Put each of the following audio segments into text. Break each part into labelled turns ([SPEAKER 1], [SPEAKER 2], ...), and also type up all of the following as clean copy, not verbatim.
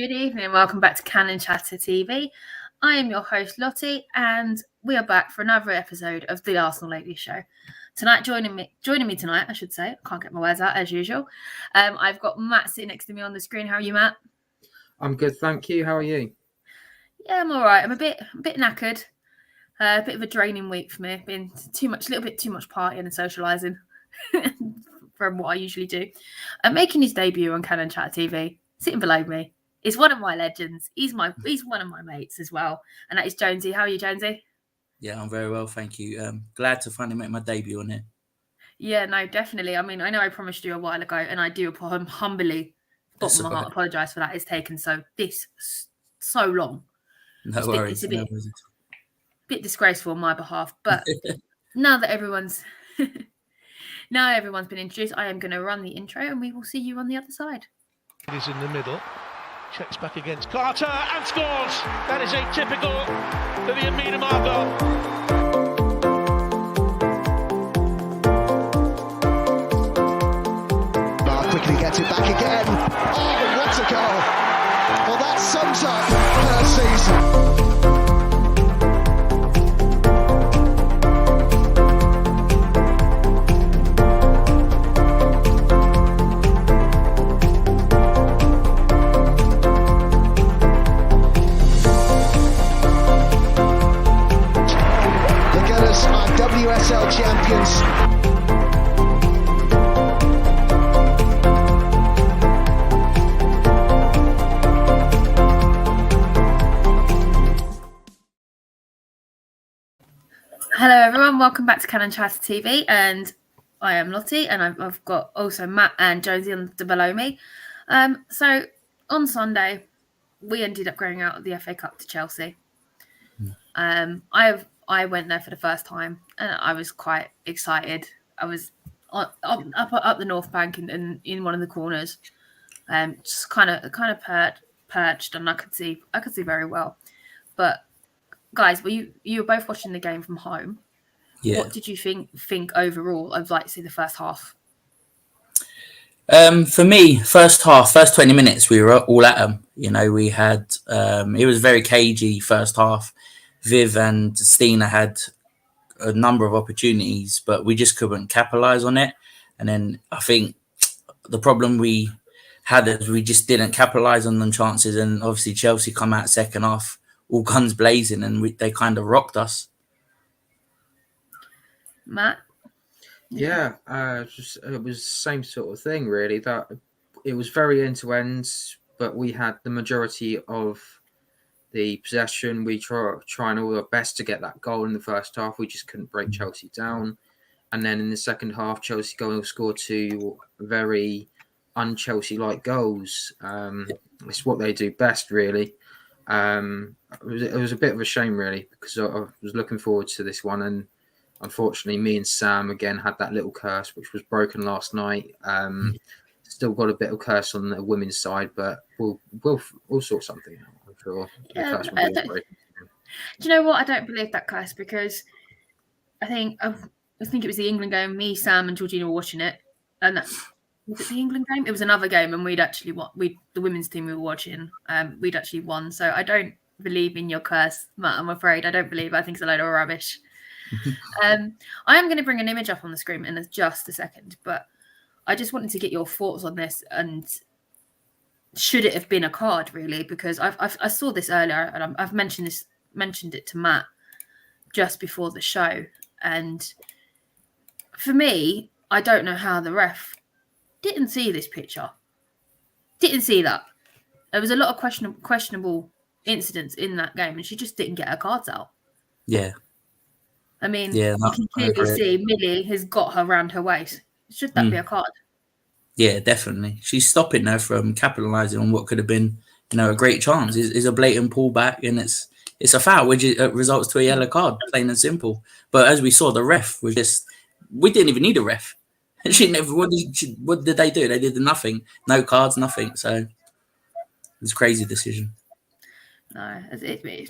[SPEAKER 1] Good evening. Welcome back to Cannon Chatter TV. I am your host, Lottie, and we are back for another episode of the Arsenal Ladies Show. Tonight, joining me tonight, I should say. I can't get my words out as usual. I've got Matt sitting next to me on the screen. How are you, Matt?
[SPEAKER 2] I'm good, thank you. How are you?
[SPEAKER 1] Yeah, I'm all right. I'm a bit knackered. A bit of a draining week for me. Been a little bit too much partying and socialising from what I usually do. Making his debut on Cannon Chatter TV, sitting below me, is one of my legends. He's one of my mates as well, and that is Jonesy. How are you, Jonesy?
[SPEAKER 3] Yeah, I'm very well, thank you. Glad to finally make my debut on here.
[SPEAKER 1] Yeah, no, definitely. I mean, I know I promised you a while ago, and I do humbly, bottom of my heart, apologise for that. It's taken so long.
[SPEAKER 3] No worries.
[SPEAKER 1] It's a bit disgraceful on my behalf, but now everyone's been introduced, I am going to run the intro, and we will see you on the other side.
[SPEAKER 4] It is in the middle. Checks back against Carter and scores. That is atypical for the Amina Margot.
[SPEAKER 5] Quickly gets it back again. Oh, what a goal! Well, that sums up her season. WSL champions.
[SPEAKER 1] Hello everyone, welcome back to Cannon Chatter TV, and I am Lottie, and I've got also Matt and Jonesy on below me. So on Sunday, we ended up going out of the FA Cup to Chelsea. I went there for the first time, and I was quite excited. I was up the North Bank in one of the corners, just kind of perched, and I could see very well. But guys, you were both watching the game from home. Yeah. What did you think overall of, like, say, the first half?
[SPEAKER 3] For me, first 20 minutes, we were all at them. You know, we had it was very cagey first half. Viv and Stina had a number of opportunities, but we just couldn't capitalise on it. And then I think the problem we had is we just didn't capitalise on them chances. And obviously Chelsea come out second half, all guns blazing, and they kind of rocked us.
[SPEAKER 1] Matt?
[SPEAKER 2] Yeah, it was the same sort of thing, really. That it was very end-to-end, but we had the majority of the possession. We trying all our best to get that goal in the first half. We just couldn't break Chelsea down. And then in the second half, Chelsea scored two very un-Chelsea-like goals. It's what they do best, really. It was a bit of a shame, really, because I was looking forward to this one. And unfortunately, me and Sam, again, had that little curse, which was broken last night. Still got a bit of curse on the women's side, but we'll sort something out. Sure.
[SPEAKER 1] Yeah, do you know what? I don't believe that curse, because I think it was the England game. Me, Sam, and Georgina were watching it, and was it the England game? It was another game, and we'd actually won. The women's team we were watching, we'd actually won. So I don't believe in your curse, Matt. I'm afraid I don't believe. I think it's a load of rubbish. I am going to bring an image up on the screen in just a second, but I just wanted to get your thoughts on this, and should it have been a card, really? Because I saw this earlier, and I've mentioned it to Matt just before the show. And for me, I don't know how the ref didn't see this picture. Didn't see that. There was a lot of questionable incidents in that game, and she just didn't get her cards out.
[SPEAKER 3] Yeah.
[SPEAKER 1] I mean, you can clearly see Millie has got her around her waist. Should that be a card?
[SPEAKER 3] Yeah, definitely. She's stopping her from capitalising on what could have been, a great chance. Is a blatant pullback, and it's a foul, which results to a yellow card, plain and simple. But as we saw, the ref was we didn't even need a ref. What did they do? They did nothing. No cards, nothing. So it was a crazy decision.
[SPEAKER 1] No, definitely.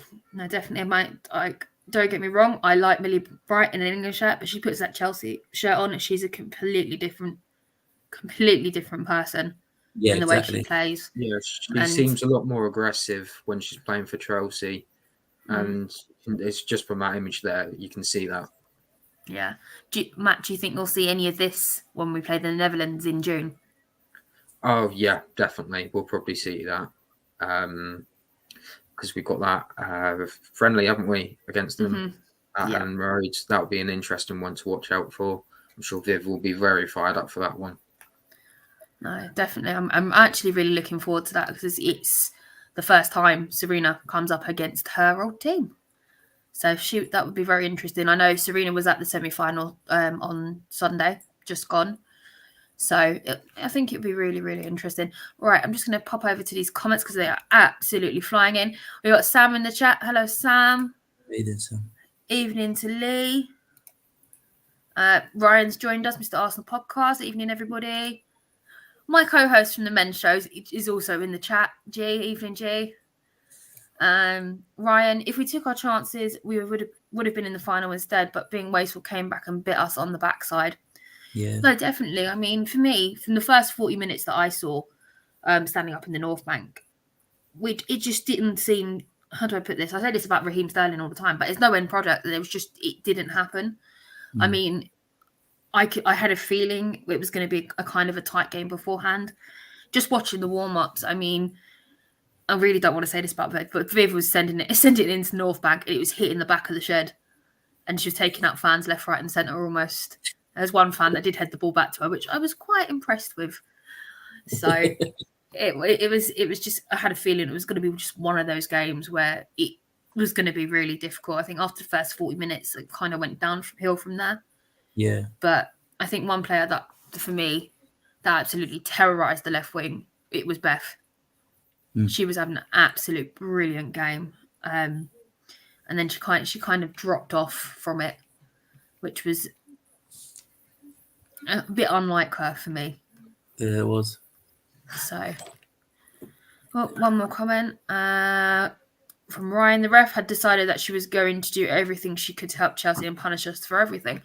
[SPEAKER 1] Don't get me wrong, I like Millie Bright in an England shirt, but she puts that Chelsea shirt on and she's a completely different person.
[SPEAKER 3] Yeah,
[SPEAKER 1] and the way
[SPEAKER 3] exactly.
[SPEAKER 1] she plays.
[SPEAKER 2] Yeah, she
[SPEAKER 1] And-
[SPEAKER 2] seems a lot more aggressive when she's playing for Chelsea, and it's just from that image there you can see that.
[SPEAKER 1] Yeah. Matt, do you think we'll see any of this when we play the Netherlands in June?
[SPEAKER 2] Oh yeah, definitely. We'll probably see that because we've got that friendly, haven't we, against them at
[SPEAKER 1] Yeah.
[SPEAKER 2] Ellen Road. That'll be an interesting one to watch out for. I'm sure Viv will be very fired up for that one.
[SPEAKER 1] No, definitely. I'm actually really looking forward to that because it's the first time Serena comes up against her old team. So that would be very interesting. I know Serena was at the semi-final on Sunday, just gone. So I think it'd be really, really interesting. All right, I'm just going to pop over to these comments because they are absolutely flying in. We got Sam in the chat. Hello, Sam. Evening to Lee. Ryan's joined us, Mr. Arsenal Podcast. Evening, everybody. My co-host from the men's shows is also in the chat. G, evening, G. Ryan, if we took our chances, we would have been in the final instead, but being wasteful came back and bit us on the backside.
[SPEAKER 3] Yeah.
[SPEAKER 1] No, definitely. I mean, for me, from the first 40 minutes that I saw standing up in the North Bank, it just didn't seem, how do I put this? I say this about Raheem Sterling all the time, but it's no end product. It didn't happen. I mean, I had a feeling it was going to be a kind of a tight game beforehand. Just watching the warm-ups, I mean, I really don't want to say this about Viv, but Viv was sending it into North Bank, and it was hitting the back of the shed, and she was taking out fans left, right, and centre almost. There's one fan that did head the ball back to her, which I was quite impressed with. So it was just, I had a feeling it was going to be just one of those games where it was going to be really difficult. I think after the first 40 minutes, it kind of went downhill from there.
[SPEAKER 3] Yeah.
[SPEAKER 1] But I think one player that, for me, that absolutely terrorised the left wing, it was Beth. She was having an absolute brilliant game. And then she kind of dropped off from it, which was a bit unlike her for me.
[SPEAKER 3] Yeah, it was.
[SPEAKER 1] So, well, one more comment from Ryan. The ref had decided that she was going to do everything she could to help Chelsea and punish us for everything.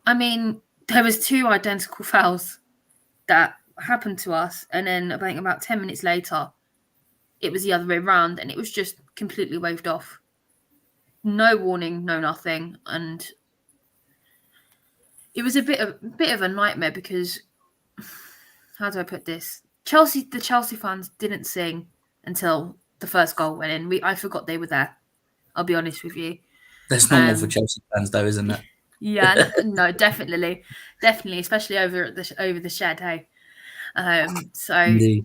[SPEAKER 1] I mean, there was 2 identical fouls that happened to us, and then I think about 10 minutes later, it was the other way around, and it was just completely waved off. No warning, no nothing, and it was a bit of a nightmare because, how do I put this? The Chelsea fans didn't sing until the first goal went in. I forgot they were there. I'll be honest with you.
[SPEAKER 3] That's normal for Chelsea fans, though, isn't it?
[SPEAKER 1] Yeah, no, definitely, especially over the shed. Hey, so
[SPEAKER 3] Indeed.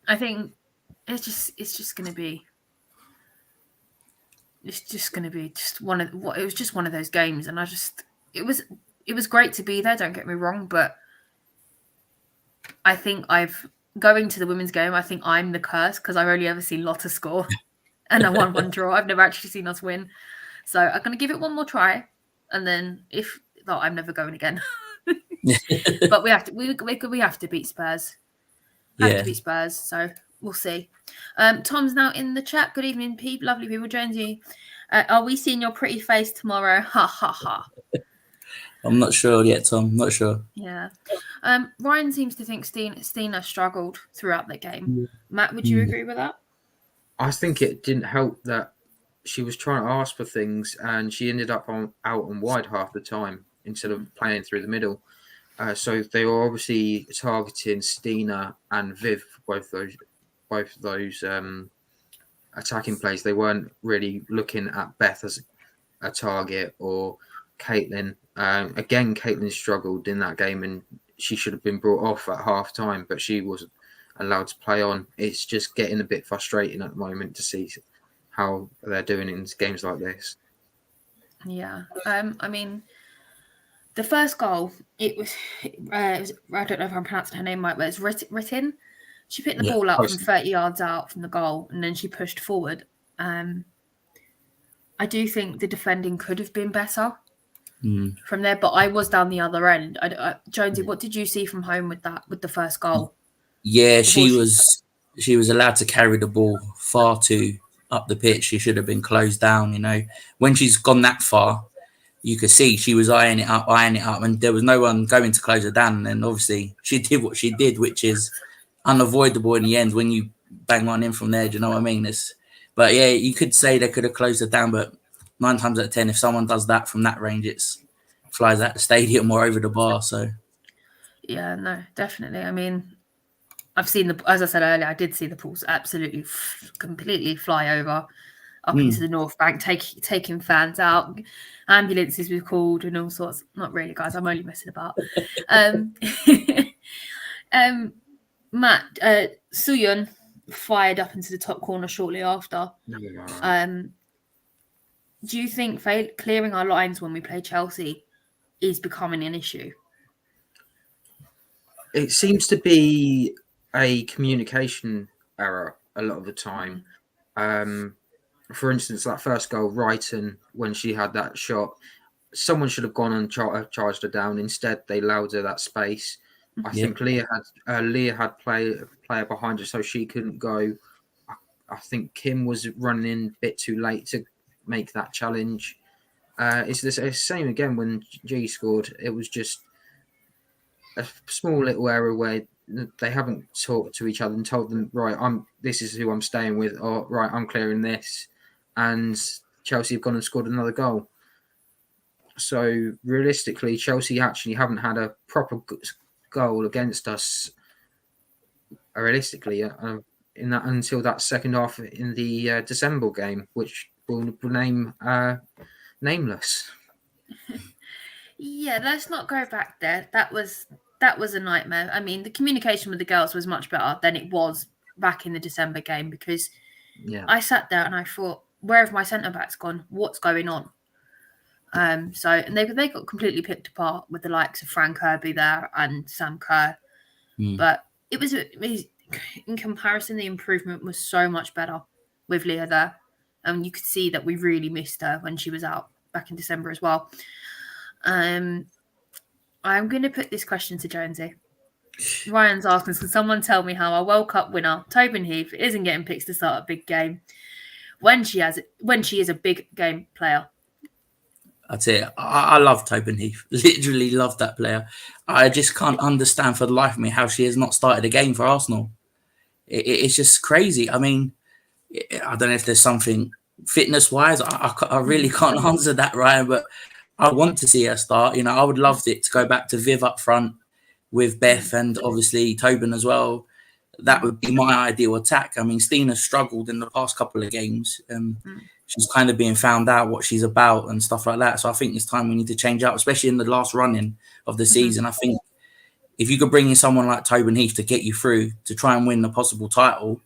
[SPEAKER 3] I
[SPEAKER 1] think it's just going to be. It's just going to be just one of what it was just one of those games, and it was great to be there. Don't get me wrong, but I think going to the women's game. I think I'm the curse because I've only ever seen Lottie score, and a 1-1 draw. I've never actually seen us win, so I'm going to give it one more try, and then I'm never going again. But we have to beat Spurs. To beat Spurs, so we'll see. Tom's now in the chat. Good evening, people. Lovely people. Jonesy, are we seeing your pretty face tomorrow? Ha ha ha.
[SPEAKER 3] I'm not sure yet, Tom. Not sure.
[SPEAKER 1] Yeah. Ryan seems to think Stina struggled throughout the game. Matt, would you agree with that?
[SPEAKER 2] I think it didn't help that she was trying to ask for things, and she ended up out and wide half the time instead of playing through the middle. So they were obviously targeting Stina and Viv, both those attacking plays. They weren't really looking at Beth as a target or Caitlin. Again, Caitlin struggled in that game, and she should have been brought off at half time, but she wasn't allowed to play on. It's just getting a bit frustrating at the moment to see how they're doing in games like this.
[SPEAKER 1] Yeah. I mean, the first goal, it was I don't know if I'm pronouncing her name right, but it's Written. She picked the ball up from 30 yards out from the goal, and then she pushed forward. I do think the defending could have been better from there, but I was down the other end. Jonesy, what did you see from home with the first goal?
[SPEAKER 3] Yeah, she was allowed to carry the ball far too up the pitch. She should have been closed down. You know, when she's gone that far, you could see she was eyeing it up, and there was no one going to close her down. And obviously, she did what she did, which is unavoidable in the end when you bang on in from there. Do you know what I mean? But yeah, you could say they could have closed it down, but 9 times out of 10, if someone does that from that range, it's flies out the stadium or over the bar. So
[SPEAKER 1] yeah, no, definitely. I mean, I've seen as I said earlier, I did see the pools absolutely completely fly over up into the North Bank, taking fans out. Ambulances were called and all sorts. Not really, guys. I'm only messing about. Matt, Suyun fired up into the top corner shortly after. Do you think clearing our lines when we play Chelsea is becoming an issue?
[SPEAKER 2] It seems to be a communication error a lot of the time. For instance, that first goal, Wrighton, when she had that shot, someone should have gone and charged her down. Instead, they allowed her that space. I think Leah had player behind her, so she couldn't go. I think Kim was running in a bit too late to make that challenge. It's the same again when G scored. It was just a small little error where they haven't talked to each other and told them, right, this is who I'm staying with, or right, I'm clearing this. And Chelsea have gone and scored another goal. So realistically, Chelsea actually haven't had a proper goal against us. Realistically, in that until that second half in the December game, which will name nameless.
[SPEAKER 1] Yeah, let's not go back there. That was a nightmare. I mean, the communication with the girls was much better than it was back in the December game because I sat there and I thought, where have my centre backs gone? What's going on? And they got completely picked apart with the likes of Fran Kirby there and Sam Kerr. But it was in comparison, the improvement was so much better with Leah there. And you could see that we really missed her when she was out back in December as well. I'm going to put this question to Jonesy. Ryan's asking, can someone tell me how our World Cup winner, Tobin Heath, isn't getting picked to start a big game when she is a big game player?
[SPEAKER 3] That's it. I love Tobin Heath. Literally love that player. I just can't understand for the life of me how she has not started a game for Arsenal. It's just crazy. I mean, I don't know if there's something fitness-wise. I really can't answer that, Ryan, but I want to see her start. You know, I would love it to go back to Viv up front with Beth and obviously Tobin as well. That would be my ideal attack. I mean, Stina struggled in the past couple of games. She's kind of being found out what she's about and stuff like that. So I think it's time we need to change up, especially in the last run-in of the season. I think if you could bring in someone like Tobin Heath to get you through to try and win the possible title,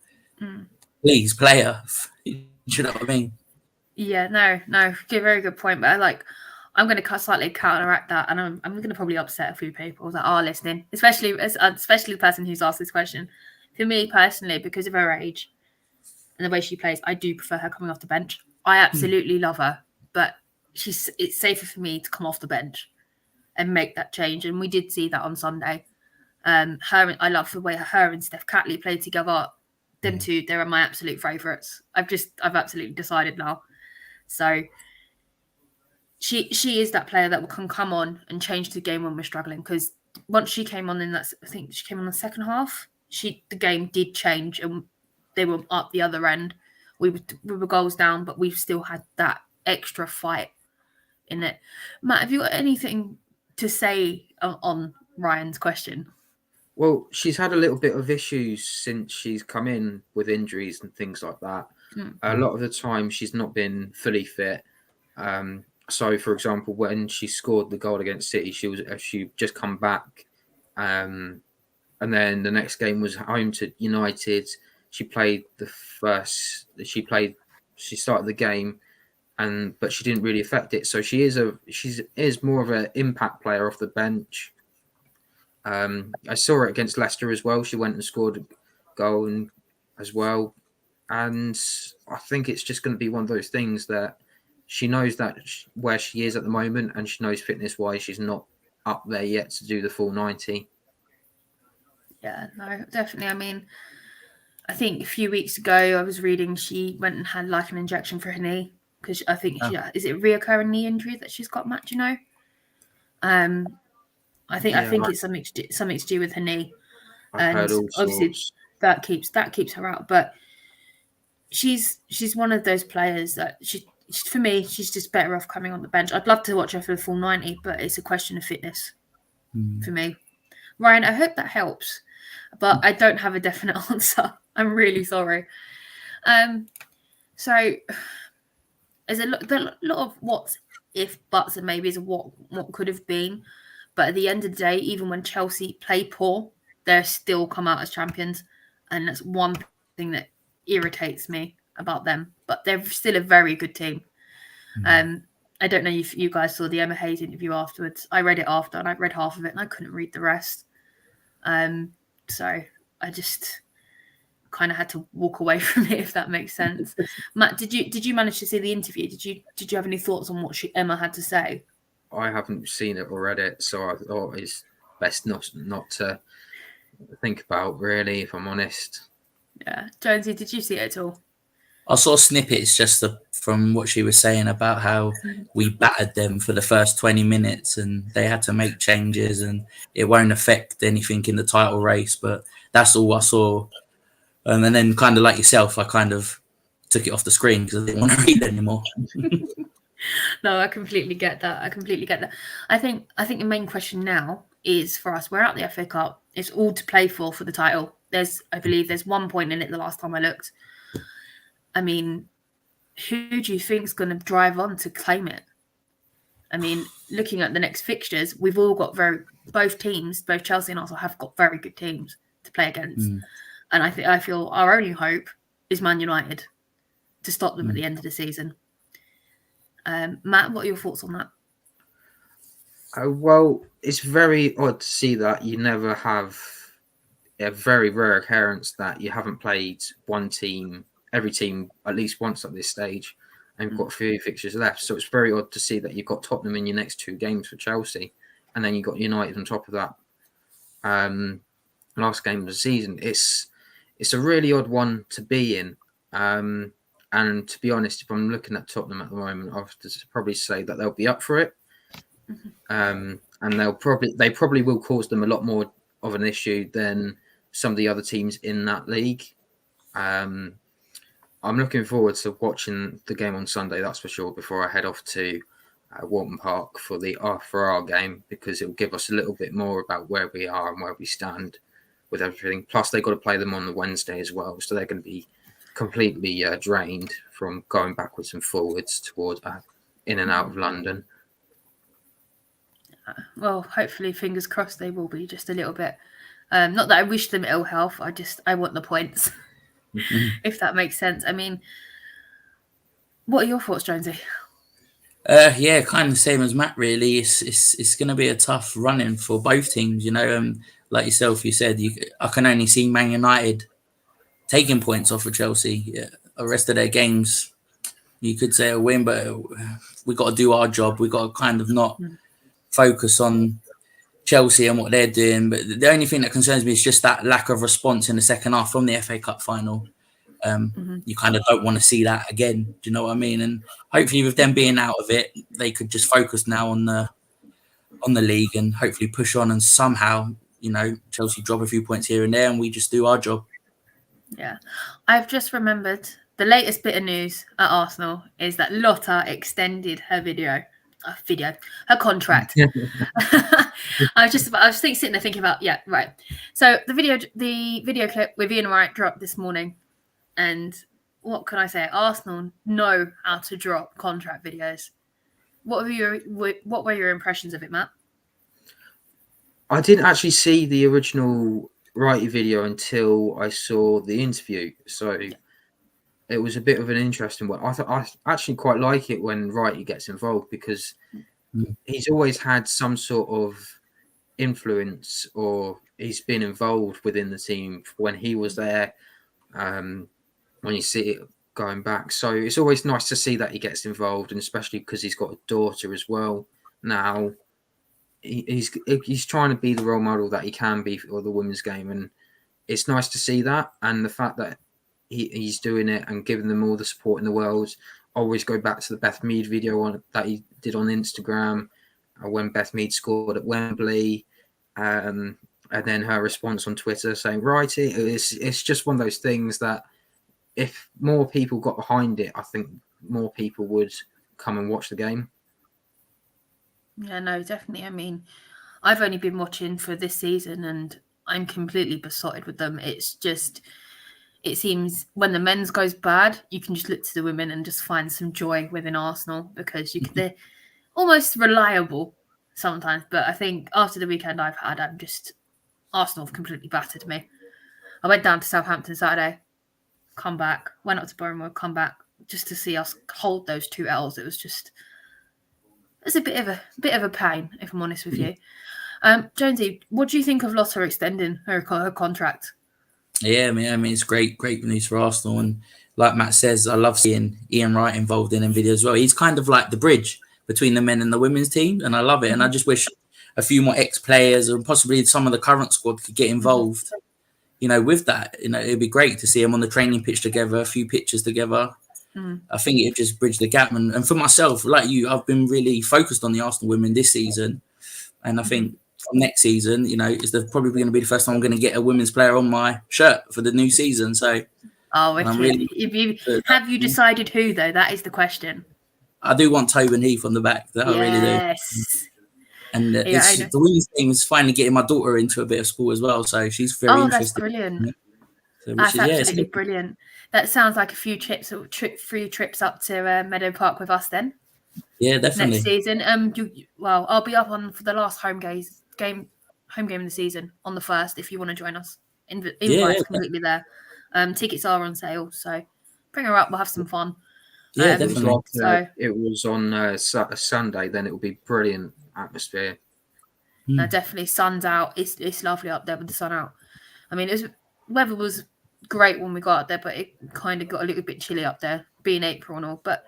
[SPEAKER 3] please play her. Do you know what I mean?
[SPEAKER 1] Yeah, no, very good point. But I'm going to slightly counteract that, and I'm going to probably upset a few people that are listening, especially the person who's asked this question. For me personally, because of her age and the way she plays, I do prefer her coming off the bench. I absolutely love her, but it's safer for me to come off the bench and make that change. And we did see that on Sunday. I love the way her and Steph Catley played together. Them two, they're my absolute favourites. I've absolutely decided now. So she is that player that can come on and change the game when we're struggling. Because once she came on I think she came on the second half. The game did change and they were up the other end. We were goals down, but we've still had that extra fight in it. Matt, have you got anything to say on Ryan's question?
[SPEAKER 2] Well, she's had a little bit of issues since she's come in with injuries and things like that. A lot of the time, she's not been fully fit. So, for example, when she scored the goal against City, she just come back, and then the next game was home to United. She played She started the game, but she didn't really affect it. So she is more of an impact player off the bench. I saw her against Leicester as well. She went and scored a goal as well. And I think it's just going to be one of those things that she knows that where she is at the moment, and she knows fitness-wise she's not up there yet to do the full 90.
[SPEAKER 1] Yeah, no, definitely. I mean, I think a few weeks ago I was reading she went and had an injection for her knee because I think is it a reoccurring knee injury that she's got, Matt? Do you know? I think it's something to do with her knee.
[SPEAKER 2] I've heard all
[SPEAKER 1] obviously
[SPEAKER 2] sorts.
[SPEAKER 1] that keeps her out. But she's one of those players that for me, she's just better off coming on the bench. I'd love to watch her for the full 90, but it's a question of fitness for me. Ryan, I hope that helps, but I don't have a definite answer. I'm really sorry. So there's a lot of what's if, buts, and maybes of what could have been. But at the end of the day, even when Chelsea play poor, they still come out as champions. And that's one thing that irritates me about them. But they're still a very good team. I don't know if you guys saw the Emma Hayes interview afterwards. I read it after, and I read half of it, and I couldn't read the rest. So I just kind of had to walk away from it, if that makes sense. Matt, did you manage to see the interview? Did you have any thoughts on what Emma had to say?
[SPEAKER 2] I haven't seen it or read it, so I thought it's best not to think about, really, if I'm honest.
[SPEAKER 1] Yeah. Jonesy, did you see it at all?
[SPEAKER 3] I saw snippets just from what she was saying about how we battered them for the first 20 minutes and they had to make changes and it won't affect anything in the title race. But that's all I saw. And then kind of like yourself, I kind of took it off the screen because I didn't want to read anymore.
[SPEAKER 1] No, I completely get that. I think the main question now is for us. We're at the FA Cup. It's all to play for the title. I believe there's 1 point in it the last time I looked. I mean, who do you think is going to drive on to claim it? I mean, looking at the next fixtures, we've all got both teams, both Chelsea and Arsenal have got very good teams to play against. And I feel our only hope is Man United to stop them at the end of the season. Matt, what are your thoughts on that?
[SPEAKER 2] Well, it's very odd to see that you never have a very rare occurrence that you haven't played every team at least once at this stage, and you've got a few fixtures left. So it's very odd to see that you've got Tottenham in your next 2 games for Chelsea, and then you've got United on top of that. Last game of the season. It's a really odd one to be in. And to be honest, if I'm looking at Tottenham at the moment, I have to probably say that they'll be up for it. And they probably will cause them a lot more of an issue than some of the other teams in that league. I'm looking forward to watching the game on Sunday, that's for sure, before I head off to Walton Park for our game, because it'll give us a little bit more about where we are and where we stand with everything. Plus, they've got to play them on the Wednesday as well, so they're going to be completely drained from going backwards and forwards toward in and out of London.
[SPEAKER 1] Well, hopefully, fingers crossed, they will be just a little bit. Not that I wish them ill health. I want the points, if that makes sense. I mean, what are your thoughts, Jonesy?
[SPEAKER 3] Yeah, kind of the same as Matt. Really, it's going to be a tough run-in for both teams. You know, like yourself, you said, I can only see Man United taking points off of Chelsea. Yeah, the rest of their games, you could say a win, but we got to do our job. We got to kind of not focus on Chelsea and what they're doing. But the only thing that concerns me is just that lack of response in the second half from the FA Cup final. You kind of don't want to see that again. Do you know what I mean? And hopefully, with them being out of it, they could just focus now on the league and hopefully push on. And somehow, you know, Chelsea drop a few points here and there, and we just do our job. Yeah,
[SPEAKER 1] I've just remembered the latest bit of news at Arsenal is that Lottie extended her her contract. I was sitting there thinking about, yeah, right. So the video clip with Ian Wright dropped this morning, and what can I say? Arsenal know how to drop contract videos. What were your impressions of it, Matt?
[SPEAKER 2] I didn't actually see the original Wrighty video until I saw the interview, so it was a bit of an interesting one. I actually quite like it when Wrighty gets involved, because he's always had some sort of influence, or he's been involved within the team when he was there, when you see it going back. So it's always nice to see that he gets involved, and especially because he's got a daughter as well now. He's trying to be the role model that he can be for the women's game, and it's nice to see that. And the fact that he's doing it and giving them all the support in the world. I always go back to the Beth Mead video that he did on Instagram when Beth Mead scored at Wembley. And then her response on Twitter saying, right, it's just one of those things that if more people got behind it, I think more people would come and watch the game.
[SPEAKER 1] Yeah, no, definitely. I mean, I've only been watching for this season and I'm completely besotted with them. It's just, it seems when the men's goes bad, you can just look to the women and just find some joy within Arsenal because they're almost reliable sometimes. But I think after the weekend I've had, Arsenal have completely battered me. I went down to Southampton Saturday, come back, went up to Bournemouth, come back, just to see us hold those 2 L's. It's a bit of a pain, if I'm honest with you. Jonesy, what do you think of Lottie extending her contract?
[SPEAKER 3] Yeah, I mean, it's great news for Arsenal. And like Matt says, I love seeing Ian Wright involved in video as well. He's kind of like the bridge between the men and the women's team, and I love it. And I just wish a few more ex-players and possibly some of the current squad could get involved, with that. It'd be great to see them on the training pitch together, a few pictures together. I think it'd just bridge the gap. And for myself, like you, I've been really focused on the Arsenal women this season. And I think from next season, it's probably going to be the first time I'm going to get a women's player on my shirt for the new season. So,
[SPEAKER 1] have you decided who though? That is the question.
[SPEAKER 3] I do want Tobin Heath on the back. That I really do.
[SPEAKER 1] Yes.
[SPEAKER 3] And the women's team is finally getting my daughter into a bit of school as well, so she's very interested.
[SPEAKER 1] That's brilliant. That's absolutely brilliant. That sounds like a few free trips up to Meadow Park with us then.
[SPEAKER 3] Yeah, definitely.
[SPEAKER 1] Next season. I'll be up on for the last home game of the season on the 1st if you want to join us. Invites completely there. Tickets are on sale, so bring her up. We'll have some fun.
[SPEAKER 3] Yeah, definitely.
[SPEAKER 2] It was on a Sunday, then it will be brilliant atmosphere.
[SPEAKER 1] Definitely, sun's out. It's lovely up there with the sun out. I mean, weather was great when we got up there, but it kind of got a little bit chilly up there, being April and all. But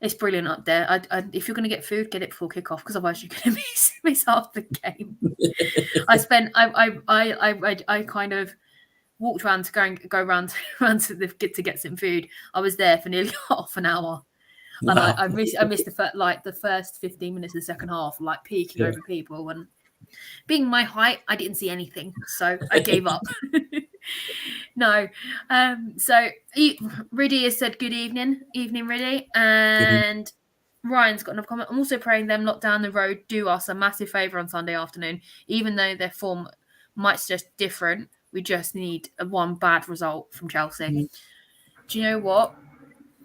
[SPEAKER 1] it's brilliant up there. If you're going to get food, get it before kickoff, because otherwise you're going to miss half the game. I kind of walked around to go around to get some food. I was there for nearly half an hour. And wow. I missed the first 15 minutes of the second half, like peeking over people. And being my height, I didn't see anything, so I gave up. No. So Riddy has said good evening, Riddy, and Ryan's got another comment. I'm also praying them lot down the road do us a massive favour on Sunday afternoon, even though their form might suggest different. We just need one bad result from Chelsea. Mm-hmm. Do you know what?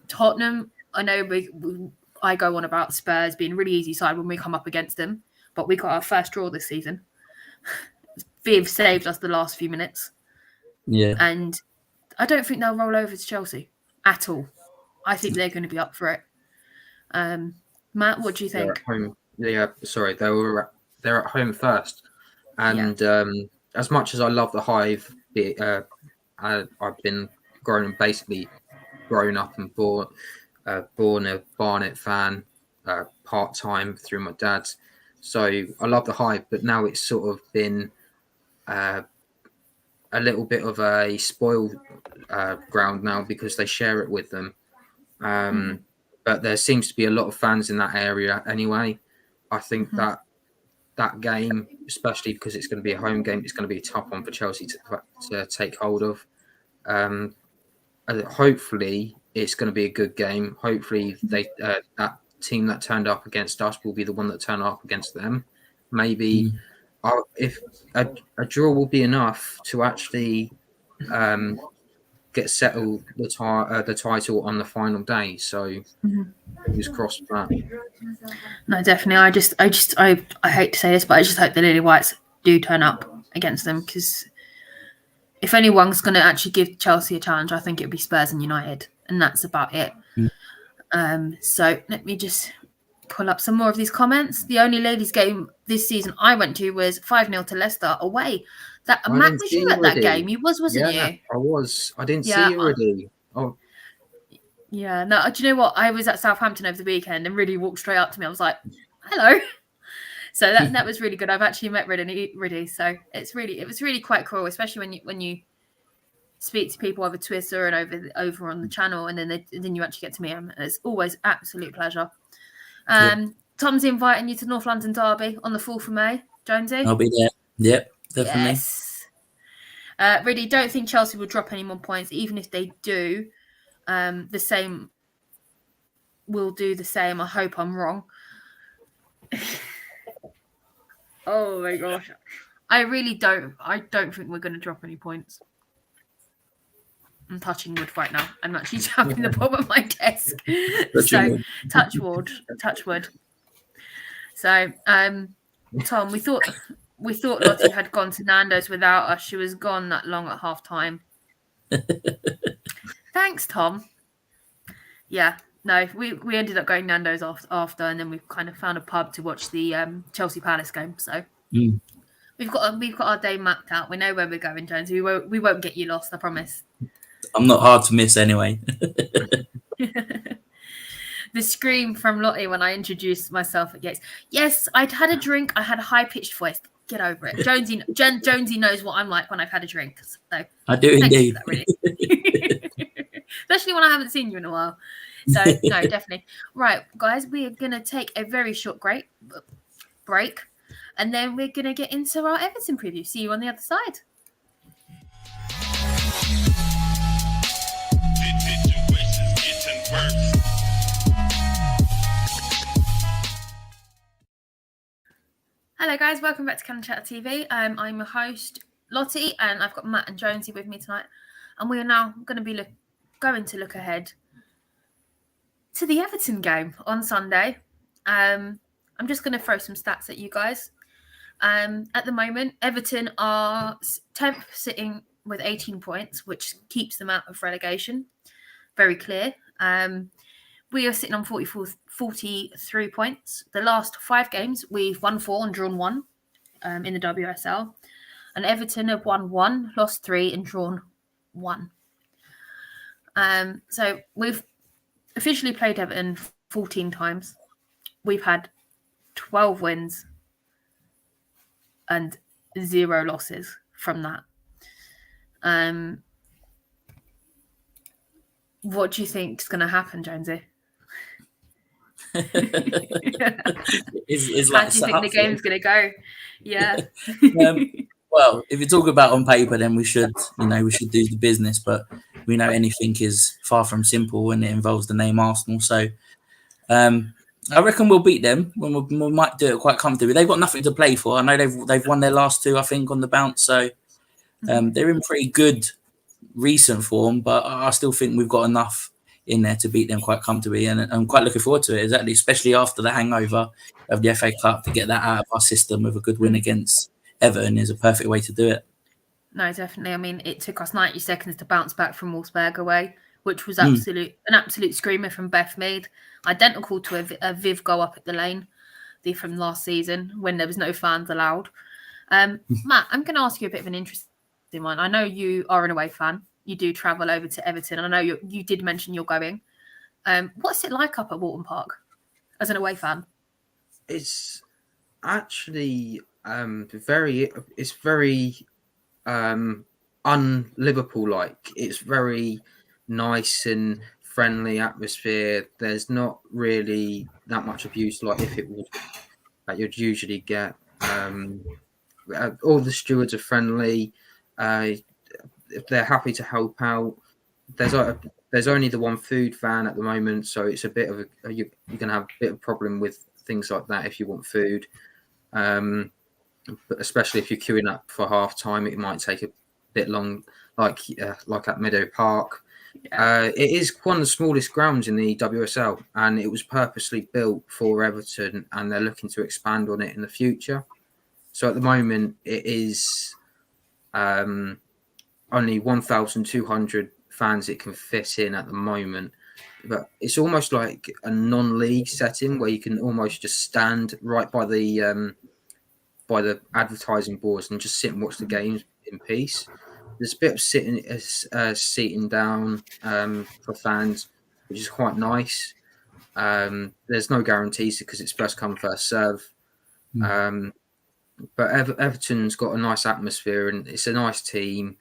[SPEAKER 1] Tottenham, I know I go on about Spurs being a really easy side when we come up against them, but we got our first draw this season. Viv saved us the last few minutes.
[SPEAKER 3] Yeah.
[SPEAKER 1] And I don't think they'll roll over to Chelsea at all. I think they're going to be up for it. Matt, what do you think?
[SPEAKER 2] They're at home first. And as much as I love the Hive, I've been grown up and born a Barnet fan, part-time through my dad. So I love the Hive, but now it's sort of been a little bit of a spoiled ground now because they share it with them. But there seems to be a lot of fans in that area anyway. I think that game, especially because it's going to be a home game, it's going to be a tough one for Chelsea to take hold of. Hopefully, it's going to be a good game. Hopefully, that team that turned up against us will be the one that turned up against them. Maybe if a draw will be enough to actually get settled the title on the final day. So fingers crossed for that.
[SPEAKER 1] No, definitely. I hate to say this, but I just hope the Lily Whites do turn up against them, because if anyone's going to actually give Chelsea a challenge, I think it would be Spurs and United, and that's about it. So let me just pull up some more of these comments. The only ladies' game this season I went to was 5-0 to Leicester away. Matt, was you at that game? You wasn't you?
[SPEAKER 2] I was. I didn't see you already. Oh.
[SPEAKER 1] Yeah, no, do you know what? I was at Southampton over the weekend and really walked straight up to me. I was like, hello. So that was really good. I've actually met Riddy, so it was really quite cool, especially when you speak to people over Twitter and over on the channel, and then you actually get to meet them. It's always absolute pleasure. Tom's inviting you to North London Derby on the 4th of May, Jonesy.
[SPEAKER 3] I'll be there. Yep. definitely.
[SPEAKER 1] Yes. Really, don't think Chelsea will drop any more points. Even if they do, the same will do the same. I hope I'm wrong. Oh my gosh. I really don't. I don't think we're going to drop any points. I'm touching wood right now. I'm actually tapping the bottom of my desk. So, touch wood. Touch wood. So, Tom, we thought Lottie had gone to Nando's without us. She was gone that long at half time. Thanks, Tom. Yeah, no, we ended up going Nando's after, and then we kind of found a pub to watch the Chelsea Palace game. So we've got our day mapped out. We know where we're going, Jones. We won't get you lost. I promise.
[SPEAKER 3] I'm not hard to miss anyway.
[SPEAKER 1] The scream from Lottie when I introduced myself at Yates. Yes, I'd had a drink. I had a high-pitched voice. Get over it. Jonesy knows what I'm like when I've had a drink. So
[SPEAKER 3] I do indeed.
[SPEAKER 1] That, really. Especially when I haven't seen you in a while. So, no, definitely. Right, guys, we are going to take a very short break, and then we're going to get into our Everton preview. See you on the other side. Hello guys, welcome back to Can Chat TV. I'm your host Lottie, and I've got Matt and Jonesy with me tonight, and we are now going to be going to look ahead to the Everton game on Sunday. I'm just going to throw some stats at you guys. At the moment, Everton are 10th, sitting with 18 points, which keeps them out of relegation. Very clear. We are sitting on 43 points. The last 5 games, we've won 4 and drawn 1 in the WSL. And Everton have won 1, lost 3 and drawn 1. So we've officially played Everton 14 times. We've had 12 wins and 0 losses from that. What do you think is going to happen, Jonesy?
[SPEAKER 3] How do
[SPEAKER 1] you think the game's going to go? Yeah.
[SPEAKER 3] Well, if you talk about on paper, then we should do the business. But we know anything is far from simple when it involves the name Arsenal. So I reckon we'll beat them. We might do it quite comfortably. They've got nothing to play for. I know they've won their last 2, I think, on the bounce. So they're in pretty good recent form. But I still think we've got enough in there to beat them quite comfortably, and I'm quite looking forward to it, exactly, especially after the hangover of the FA Cup. To get that out of our system with a good win against Everton is a perfect way to do it. No,
[SPEAKER 1] definitely. I mean, it took us 90 seconds to bounce back from Wolfsburg away, which was an absolute screamer from Beth Mead, identical to a Viv go up at the lane from last season when there was no fans allowed. Matt, I'm going to ask you a bit of an interesting one. I know you are an away fan. You do travel over to Everton, and I know you did mention you're going. What's it like up at Walton Park as an away fan?
[SPEAKER 2] It's actually very un-Liverpool like. It's very nice and friendly atmosphere. There's not really that much abuse like that you'd usually get. All the stewards are friendly. They're happy to help out. There's only the one food van at the moment, so it's a bit of you're going to have a bit of problem with things like that if you want food. But especially if you're queuing up for half time, it might take a bit long, like at Meadow Park. Yeah. It is one of the smallest grounds in the WSL, and it was purposely built for Everton, and they're looking to expand on it in the future. So at the moment, it is only 1,200 fans it can fit in at the moment. But it's almost like a non-league setting where you can almost just stand right by the advertising boards and just sit and watch the games in peace. There's a bit of seating down for fans, which is quite nice. There's no guarantees because it's first come, first serve. But Everton's got a nice atmosphere and it's a nice team,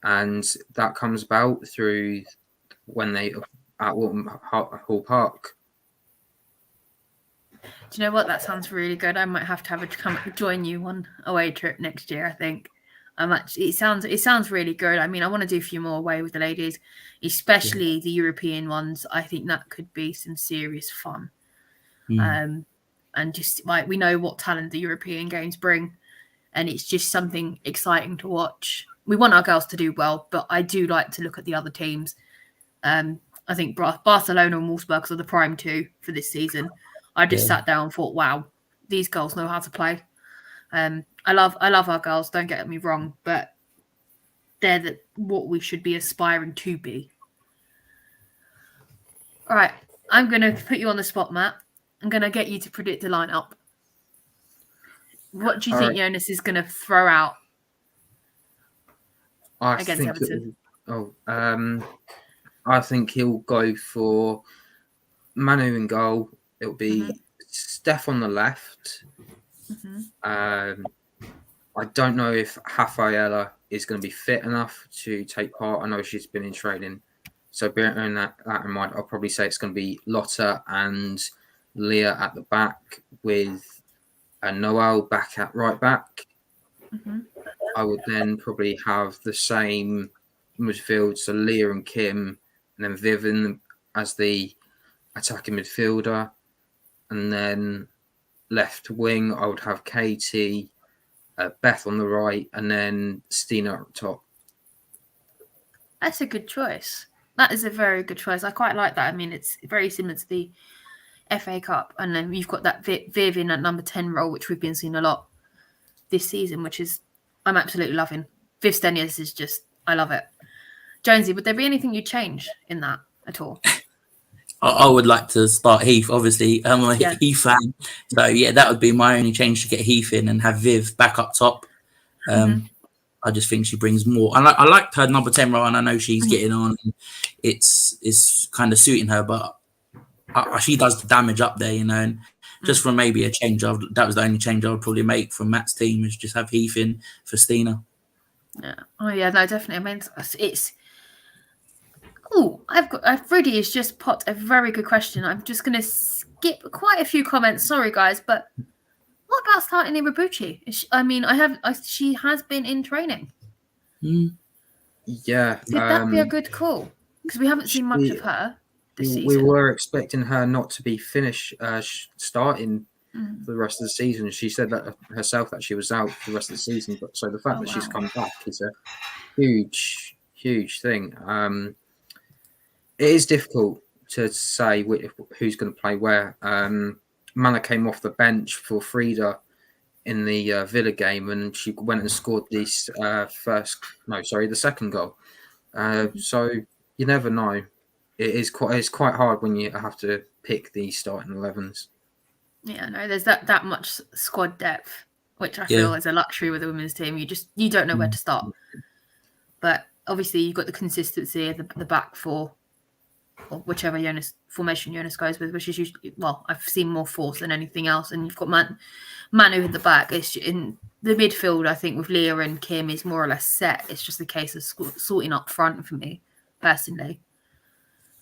[SPEAKER 2] and that comes about through when they at Walton Hall Park.
[SPEAKER 1] Do you know what? That sounds really good. I might have to join you on away trip next year. I think it sounds really good. I mean, I want to do a few more away with the ladies, especially the European ones. I think that could be some serious fun. And just like we know what talent the European games bring, and it's just something exciting to watch. We want our girls to do well, but I do like to look at the other teams. I think Barcelona and Wolfsburg are the prime two for this season. I just sat down and thought, wow, these girls know how to play. I love our girls, don't get me wrong, but they're what we should be aspiring to be. All right, I'm going to put you on the spot, Matt. I'm going to get you to predict the lineup. What do you think Jonas is going to throw out against Everton?
[SPEAKER 2] I think he'll go for Manu in goal. It'll be Steph on the left. I don't know if Rafaela is going to be fit enough to take part. I know she's been in training. So bearing that in mind, I'll probably say it's going to be Lotta and Leah at the back with Noel back at right back. I would then probably have the same midfield, so Leah and Kim, and then Vivian as the attacking midfielder. And then left wing, I would have Katie, Beth on the right, and then Stina up top.
[SPEAKER 1] That's a good choice. That is a very good choice. I quite like that. I mean, it's very similar to the FA Cup. And then you've got that Viv in at number 10 role, which we've been seeing a lot this season, which is I'm absolutely loving. Viv Stenius is just, I love it. Jonesy, would there be anything you'd change in that at all?
[SPEAKER 3] I would like to start Heath, obviously. I'm a Heath fan. So, that would be my only change, to get Heath in and have Viv back up top. I just think she brings more. I liked her number 10 role, and I know she's getting on. It's kind of suiting her, but she does the damage up there, and just from maybe a change, that was the only change I would probably make from Matt's team, is just have Heath in for Stina.
[SPEAKER 1] Yeah. Oh, yeah, no, definitely. I mean, it's... Oh, Rudy has just popped a very good question. I'm just going to skip quite a few comments. Sorry, guys, but what about starting Iwabuchi? She has been in training.
[SPEAKER 2] Yeah.
[SPEAKER 1] Could that be a good call? Because we haven't seen much of her this season.
[SPEAKER 2] We were expecting her not to be starting for the rest of the season. She said that herself, that she was out for the rest of the season. But so the fact that she's come back is a huge, huge thing. It is difficult to say who's going to play where. Mana came off the bench for Frida in the Villa game, and she went and scored the second goal. So you never know. It's quite hard when you have to pick the starting 11s.
[SPEAKER 1] Yeah, no, there's that much squad depth, which I feel is a luxury with the women's team. You don't know where to start, but obviously you've got the consistency of the back four, or whichever formation Jonas goes with, which is usually, I've seen more force than anything else. And you've got Manu at the back. It's in the midfield, I think, with Leah and Kim is more or less set. It's just a case of sorting up front for me, personally.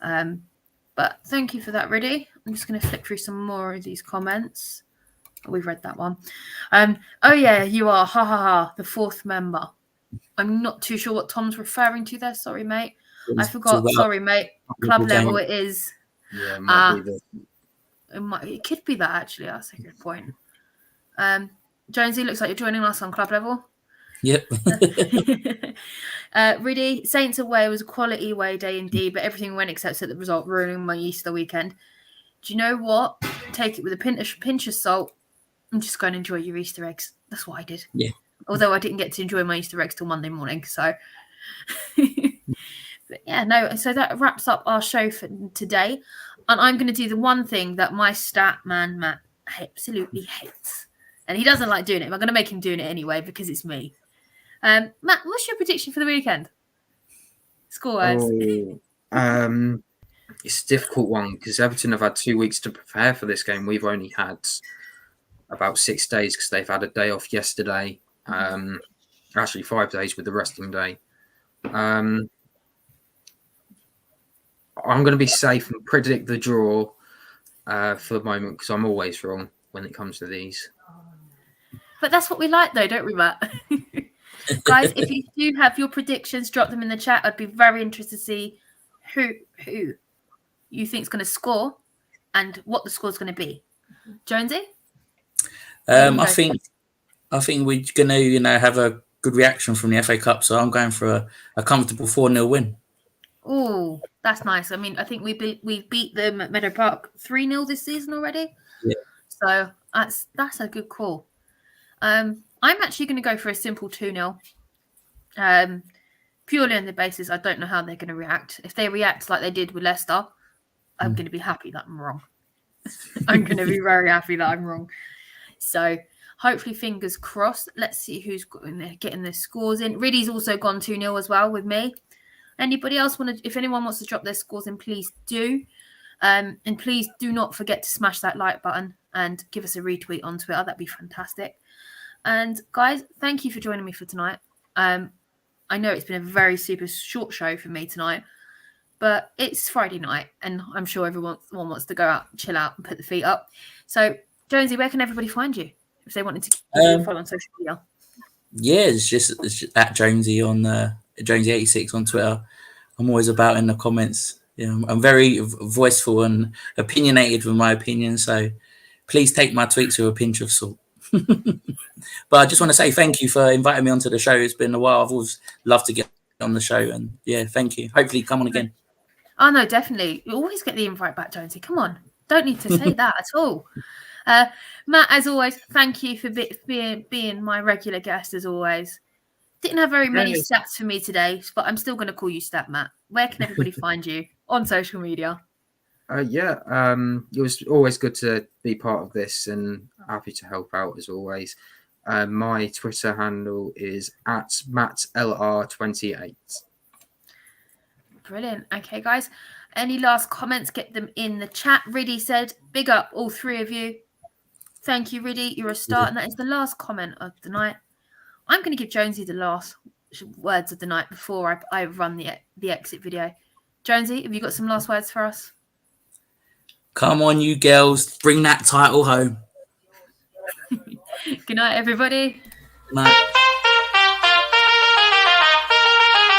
[SPEAKER 1] But thank you for that, Rudy. I'm just going to flick through some more of these comments. We've read that one. Oh, yeah, you are. Ha, ha, ha. The fourth member. I'm not too sure what Tom's referring to there. Sorry, mate. I forgot. Sorry, mate. Club level it is.
[SPEAKER 2] Yeah, it might be
[SPEAKER 1] it could be that, actually. That's a good point. Jonesy, looks like you're joining us on club level.
[SPEAKER 3] Yep.
[SPEAKER 1] Rudy, Saints away was a quality away day indeed, but everything went except the result, ruining my Easter weekend. Do you know what? Take it with a pinch of salt and just go and enjoy your Easter eggs. That's what I did.
[SPEAKER 3] Yeah.
[SPEAKER 1] Although I didn't get to enjoy my Easter eggs till Monday morning, so... So that wraps up our show for today. And I'm going to do the one thing that my stat man, Matt, absolutely hates. And he doesn't like doing it. I'm going to make him doing it anyway because it's me. Matt, what's your prediction for the weekend? Score-wise.
[SPEAKER 2] It's a difficult one because Everton have had 2 weeks to prepare for this game. We've only had about 6 days because they've had a day off yesterday. Actually, 5 days with the resting day. I'm going to be safe and predict the draw for the moment because I'm always wrong when it comes to these.
[SPEAKER 1] But that's what we like, though, don't we, Matt? Guys, if you do have your predictions, drop them in the chat. I'd be very interested to see who you think is going to score and what the score's going to be. Jonesy?
[SPEAKER 3] I think we're going to, have a good reaction from the FA Cup. So I'm going for a comfortable 4-0 win.
[SPEAKER 1] Oh, that's nice. I mean, I think we beat them at Meadow Park 3-0 this season already.
[SPEAKER 3] Yeah.
[SPEAKER 1] So that's a good call. I'm actually going to go for a simple 2-0. Purely on the basis I don't know how they're going to react. If they react like they did with Leicester, I'm going to be happy that I'm wrong. I'm going to be very happy that I'm wrong. So hopefully, fingers crossed. Let's see who's getting their scores in. Riddy's also gone 2-0 as well with me. Anybody else if anyone wants to drop their scores in, please do. And please do not forget to smash that like button and give us a retweet on Twitter. That'd be fantastic. And guys, thank you for joining me for tonight. I know it's been a very super short show for me tonight, but it's Friday night and I'm sure everyone wants to go out, chill out and put the feet up. So Jonesy, where can everybody find you if they wanted to follow on social media?
[SPEAKER 3] Yeah, it's just at Jonesy on Jonesy86 on Twitter. I'm always about in the comments. I'm very voiceful and opinionated with my opinion, so please take my tweets with a pinch of salt. But I just want to say thank you for inviting me onto the show. It's been a while. I've always loved to get on the show, and yeah, thank you. Hopefully come on again.
[SPEAKER 1] Oh no, definitely. You always get the invite back, Jonesy. Come on. Don't need to say that at all. Matt, as always, thank you for being my regular guest as always. Didn't have very many stats for me today, but I'm still going to call you Stat Matt. Where can everybody find you on social media?
[SPEAKER 2] It was always good to be part of this and happy to help out as always. My Twitter handle is @MattLR28.
[SPEAKER 1] Brilliant. Okay, guys. Any last comments? Get them in the chat. Riddy said, big up all three of you. Thank you, Riddy. You're a star. And that is the last comment of the night. I'm going to give Jonesy the last words of the night before I run the exit video. Jonesy, have you got some last words for us?
[SPEAKER 3] Come on, you girls. Bring that title home.
[SPEAKER 1] Good night, everybody.
[SPEAKER 3] Good night.